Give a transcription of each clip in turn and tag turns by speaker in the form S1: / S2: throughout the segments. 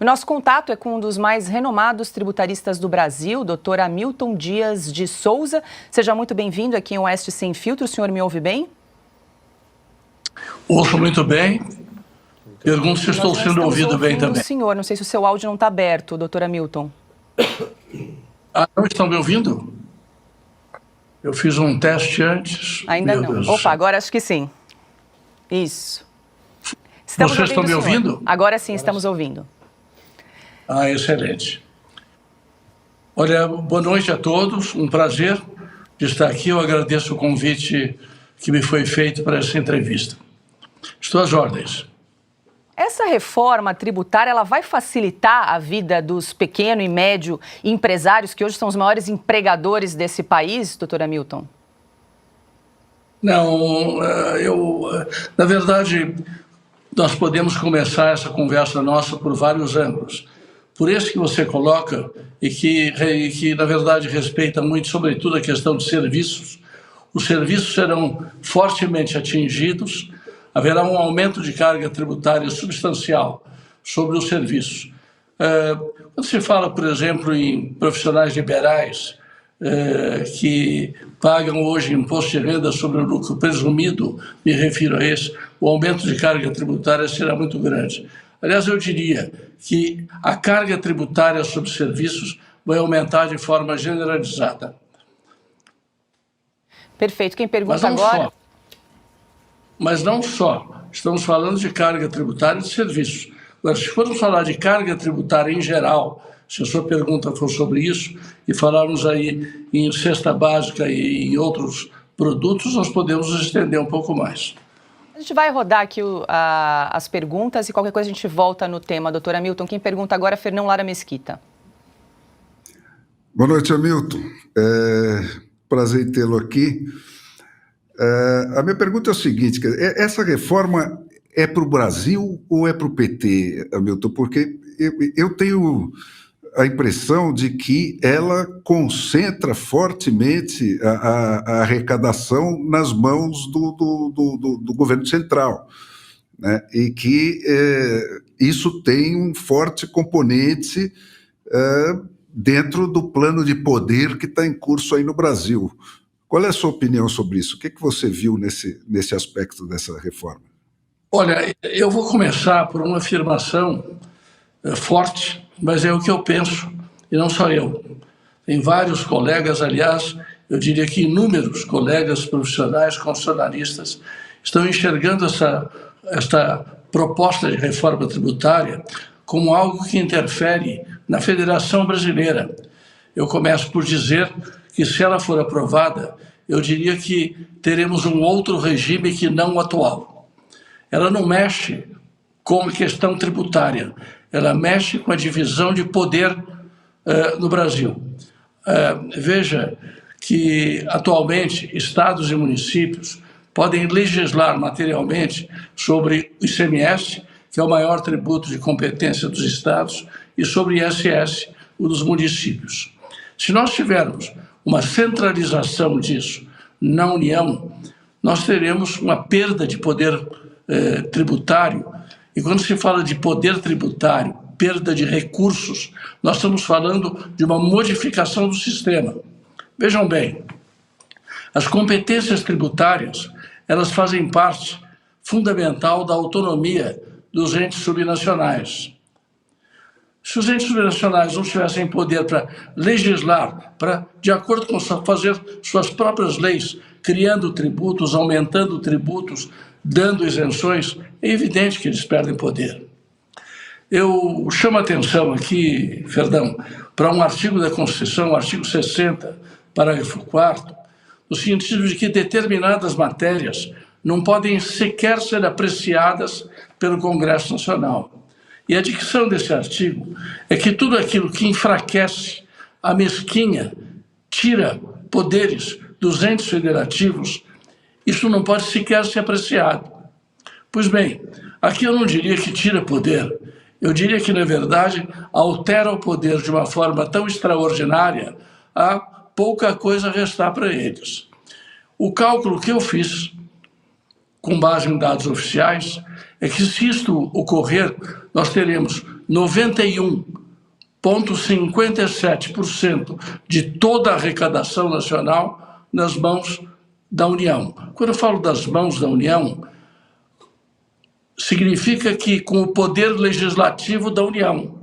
S1: O nosso contato é com um dos mais renomados tributaristas do Brasil, Dr. Hamilton Dias de Souza. Seja muito bem-vindo aqui em Oeste Sem Filtro. O senhor me ouve bem?
S2: Ouço muito bem. Pergunto se estou sendo ouvido bem também.
S1: Senhor, não sei se o seu áudio não está aberto, doutor Hamilton.
S2: Não estão me ouvindo? Eu fiz um teste antes.
S1: Ainda não. Opa, agora acho que sim. Isso.
S2: Vocês estão me ouvindo?
S1: Agora sim, estamos ouvindo.
S2: Excelente. Olha, boa noite a todos. Um prazer de estar aqui. Eu agradeço o convite que me foi feito para essa entrevista. Estou às ordens.
S1: Essa reforma tributária, ela vai facilitar a vida dos pequeno e médio empresários, que hoje são os maiores empregadores desse país, doutor Hamilton?
S2: Não, na verdade, nós podemos começar essa conversa nossa por vários ângulos. Por esse que você coloca e que na verdade, respeita muito, sobretudo, a questão de serviços. Os serviços serão fortemente atingidos. Haverá um aumento de carga tributária substancial sobre os serviços. Quando se fala, por exemplo, em profissionais liberais que pagam hoje imposto de renda sobre o lucro presumido, me refiro a esse, o aumento de carga tributária será muito grande. Aliás, eu diria que a carga tributária sobre serviços vai aumentar de forma generalizada.
S1: Perfeito. Quem pergunta agora...
S2: Mas não só. Estamos falando de carga tributária de serviços. Agora, se formos falar de carga tributária em geral, se a sua pergunta for sobre isso, e falarmos aí em cesta básica e em outros produtos, nós podemos nos estender um pouco mais.
S1: A gente vai rodar aqui as perguntas e qualquer coisa a gente volta no tema. Doutor Hamilton, quem pergunta agora é Fernão Lara Mesquita.
S3: Boa noite, Hamilton. Prazer em tê-lo aqui. A minha pergunta é o seguinte, essa reforma é para o Brasil ou é para o PT, Hamilton? Porque eu tenho a impressão de que ela concentra fortemente a arrecadação nas mãos do governo central, né? E que isso tem um forte componente dentro do plano de poder que está em curso aí no Brasil. Qual é a sua opinião sobre isso? O que você viu nesse aspecto dessa reforma?
S2: Olha, eu vou começar por uma afirmação forte, mas é o que eu penso, e não só eu. Tem vários colegas, aliás, eu diria que inúmeros colegas profissionais, constitucionalistas, estão enxergando esta proposta de reforma tributária como algo que interfere na Federação Brasileira. Eu começo por dizer que, se ela for aprovada, eu diria que teremos um outro regime que não o atual. Ela não mexe com a questão tributária, ela mexe com a divisão de poder no Brasil. Veja que, atualmente, estados e municípios podem legislar materialmente sobre o ICMS, que é o maior tributo de competência dos estados, e sobre o ISS, o dos municípios. Se nós tivermos uma centralização disso na União, nós teremos uma perda de poder tributário. E quando se fala de poder tributário, perda de recursos, nós estamos falando de uma modificação do sistema. Vejam bem, as competências tributárias, elas fazem parte fundamental da autonomia dos entes subnacionais. Se os entes subnacionais não tivessem poder para legislar, para, de acordo com fazer suas próprias leis, criando tributos, aumentando tributos, dando isenções, é evidente que eles perdem poder. Eu chamo a atenção aqui, Fernão, para um artigo da Constituição, o artigo 60, parágrafo 4º, no sentido de que determinadas matérias não podem sequer ser apreciadas pelo Congresso Nacional. E a dicção desse artigo é que tudo aquilo que enfraquece, amesquinha, tira poderes dos entes federativos, isso não pode sequer ser apreciado. Pois bem, aqui eu não diria que tira poder, eu diria que, na verdade, altera o poder de uma forma tão extraordinária, há pouca coisa a restar para eles. O cálculo que eu fiz, com base em dados oficiais, é que, se isto ocorrer, nós teremos 91,57% de toda a arrecadação nacional nas mãos da União. Quando eu falo das mãos da União, significa que com o poder legislativo da União.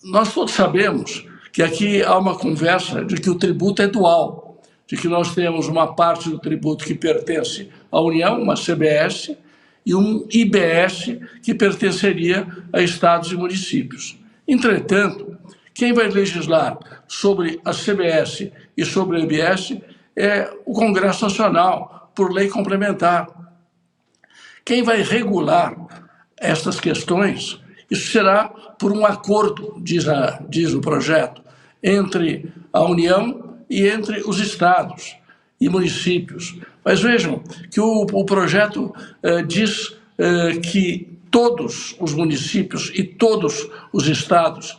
S2: Nós todos sabemos que aqui há uma conversa de que o tributo é dual, de que nós temos uma parte do tributo que pertence à União, uma CBS, e um IBS que pertenceria a estados e municípios. Entretanto, quem vai legislar sobre a CBS e sobre o IBS é o Congresso Nacional, por lei complementar. Quem vai regular estas questões, isso será por um acordo, diz o projeto, entre a União e entre os estados e municípios. Mas vejam que o projeto diz que todos os municípios e todos os estados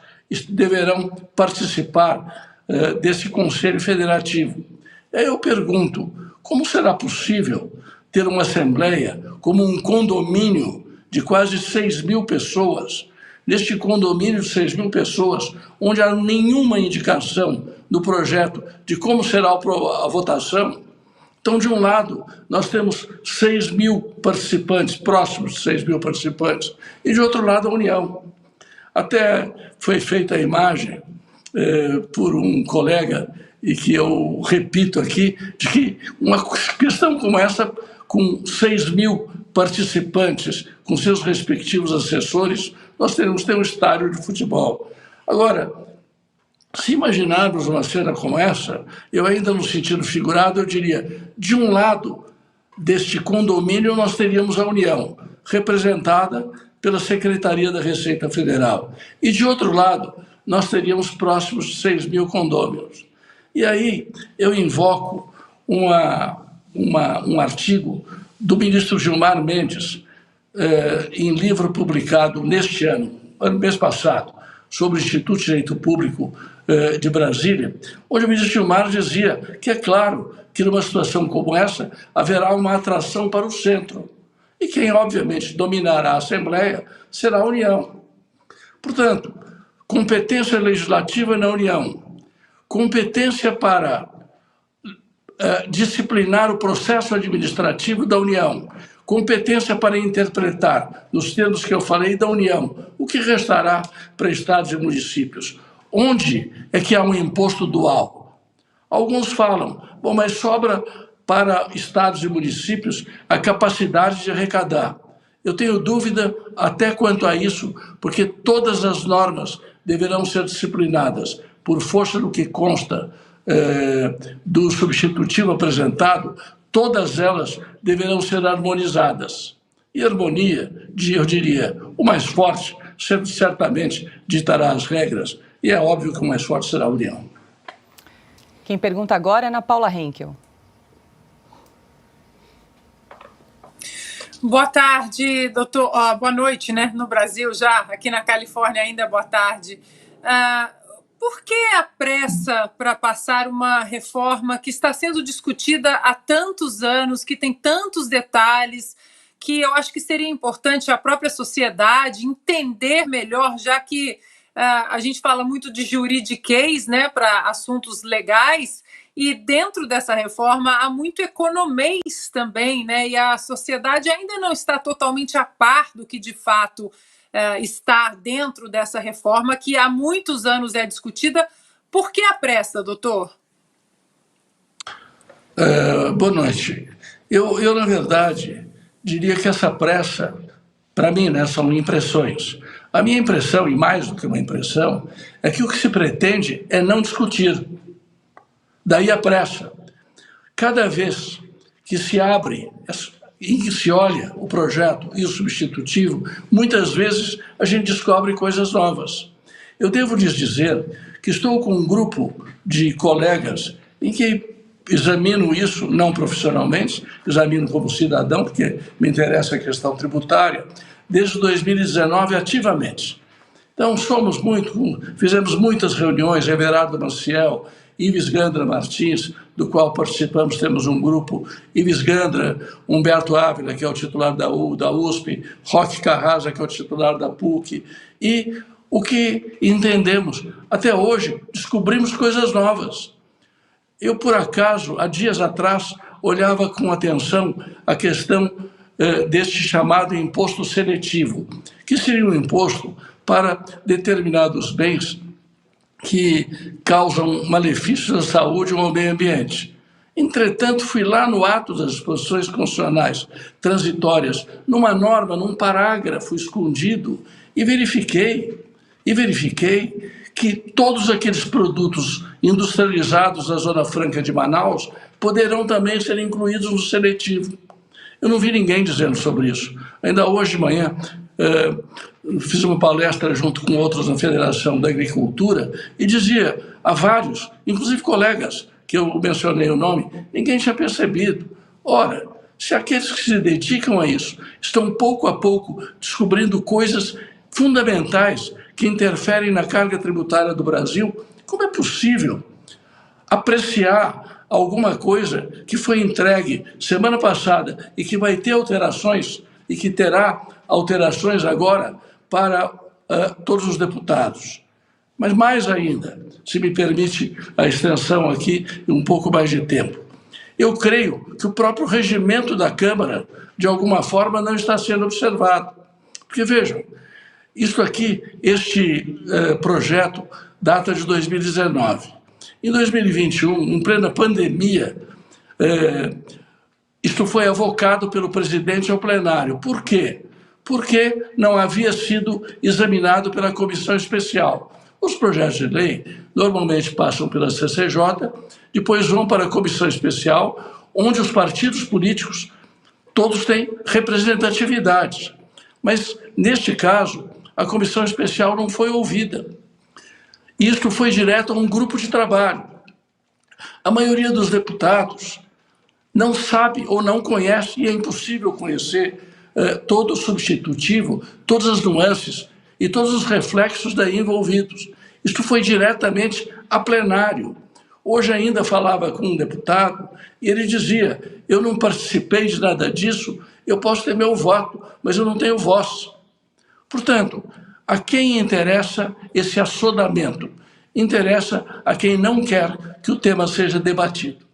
S2: deverão participar desse Conselho Federativo. Aí eu pergunto, como será possível ter uma assembleia como um condomínio de quase 6.000 pessoas, neste condomínio de 6.000 pessoas, onde há nenhuma indicação no projeto de como será a votação? Então, de um lado, nós temos 6.000 participantes, próximos de 6.000 participantes, e de outro lado, a União. Até foi feita a imagem por um colega, e que eu repito aqui, de que uma questão como essa, com 6.000 participantes, com seus respectivos assessores, nós teremos que ter um estádio de futebol. Agora, se imaginarmos uma cena como essa, eu ainda no sentido figurado, eu diria, de um lado deste condomínio nós teríamos a União, representada pela Secretaria da Receita Federal, e de outro lado nós teríamos próximos de 6.000 condôminos. E aí eu invoco um artigo do ministro Gilmar Mendes, em livro publicado neste ano, mês passado, sobre o Instituto de Direito Público de Brasília, onde o ministro Gilmar dizia que é claro que numa situação como essa haverá uma atração para o centro. E quem, obviamente, dominará a Assembleia será a União. Portanto, competência legislativa na União, competência para disciplinar o processo administrativo da União, competência para interpretar, nos termos que eu falei, da União, o que restará para estados e municípios. Onde é que há um imposto dual? Alguns falam, bom, mas sobra para estados e municípios a capacidade de arrecadar. Eu tenho dúvida até quanto a isso, porque todas as normas deverão ser disciplinadas por força do que consta do substitutivo apresentado, todas elas deverão ser harmonizadas. E harmonia, eu diria, o mais forte certamente ditará as regras, e é óbvio que o mais forte será a União.
S1: Quem pergunta agora é Ana Paula Henkel.
S4: Boa tarde, doutor. Boa noite, né? No Brasil já, aqui na Califórnia ainda boa tarde. Por que a pressa para passar uma reforma que está sendo discutida há tantos anos, que tem tantos detalhes, que eu acho que seria importante a própria sociedade entender melhor, já que a gente fala muito de juridiquês, né, para assuntos legais, e dentro dessa reforma há muito economês também, né, e a sociedade ainda não está totalmente a par do que de fato está dentro dessa reforma, que há muitos anos é discutida. Por que a pressa, doutor?
S2: Boa noite. Eu, na verdade, diria que essa pressa, para mim, né, são impressões. A minha impressão, e mais do que uma impressão, é que o que se pretende é não discutir. Daí a pressa. Cada vez que se abre e que se olha o projeto e o substitutivo, muitas vezes a gente descobre coisas novas. Eu devo lhes dizer que estou com um grupo de colegas em que examino isso, não profissionalmente, examino como cidadão, porque me interessa a questão tributária, desde 2019 ativamente. Então, fizemos muitas reuniões, Everardo Maciel Ives Gandra Martins, do qual participamos, temos um grupo, Ives Gandra, Humberto Ávila, que é o titular da USP, Roque Carrasa, que é o titular da PUC, e o que entendemos, até hoje, descobrimos coisas novas. Eu, por acaso, há dias atrás, olhava com atenção a questão deste chamado imposto seletivo, que seria um imposto para determinados bens que causam malefícios à saúde ou ao meio ambiente. Entretanto, fui lá no ato das disposições constitucionais transitórias, numa norma, num parágrafo escondido, e verifiquei que todos aqueles produtos industrializados na Zona Franca de Manaus poderão também ser incluídos no seletivo. Eu não vi ninguém dizendo sobre isso. Ainda hoje de manhã, fiz uma palestra junto com outros na Federação da Agricultura e dizia a vários, inclusive colegas, que eu mencionei o nome, ninguém tinha percebido. Ora, se aqueles que se dedicam a isso estão pouco a pouco descobrindo coisas fundamentais que interferem na carga tributária do Brasil, como é possível apreciar alguma coisa que foi entregue semana passada e que vai ter alterações e que terá alterações agora para todos os deputados? Mas mais ainda, se me permite a extensão aqui e um pouco mais de tempo, eu creio que o próprio regimento da Câmara, de alguma forma, não está sendo observado. Porque, vejam, isso aqui, este projeto data de 2019. Em 2021, em plena pandemia, isto foi avocado pelo presidente ao plenário. Por quê? Porque não havia sido examinado pela comissão especial. Os projetos de lei normalmente passam pela CCJ, depois vão para a comissão especial, onde os partidos políticos todos têm representatividade. Mas, neste caso, a comissão especial não foi ouvida. Isto foi direto a um grupo de trabalho. A maioria dos deputados não sabe ou não conhece, e é impossível conhecer todo o substitutivo, todas as nuances e todos os reflexos daí envolvidos. Isto foi diretamente a plenário. Hoje ainda falava com um deputado e ele dizia: eu não participei de nada disso, eu posso ter meu voto, mas eu não tenho voz. Portanto, a quem interessa esse assodamento? Interessa a quem não quer que o tema seja debatido.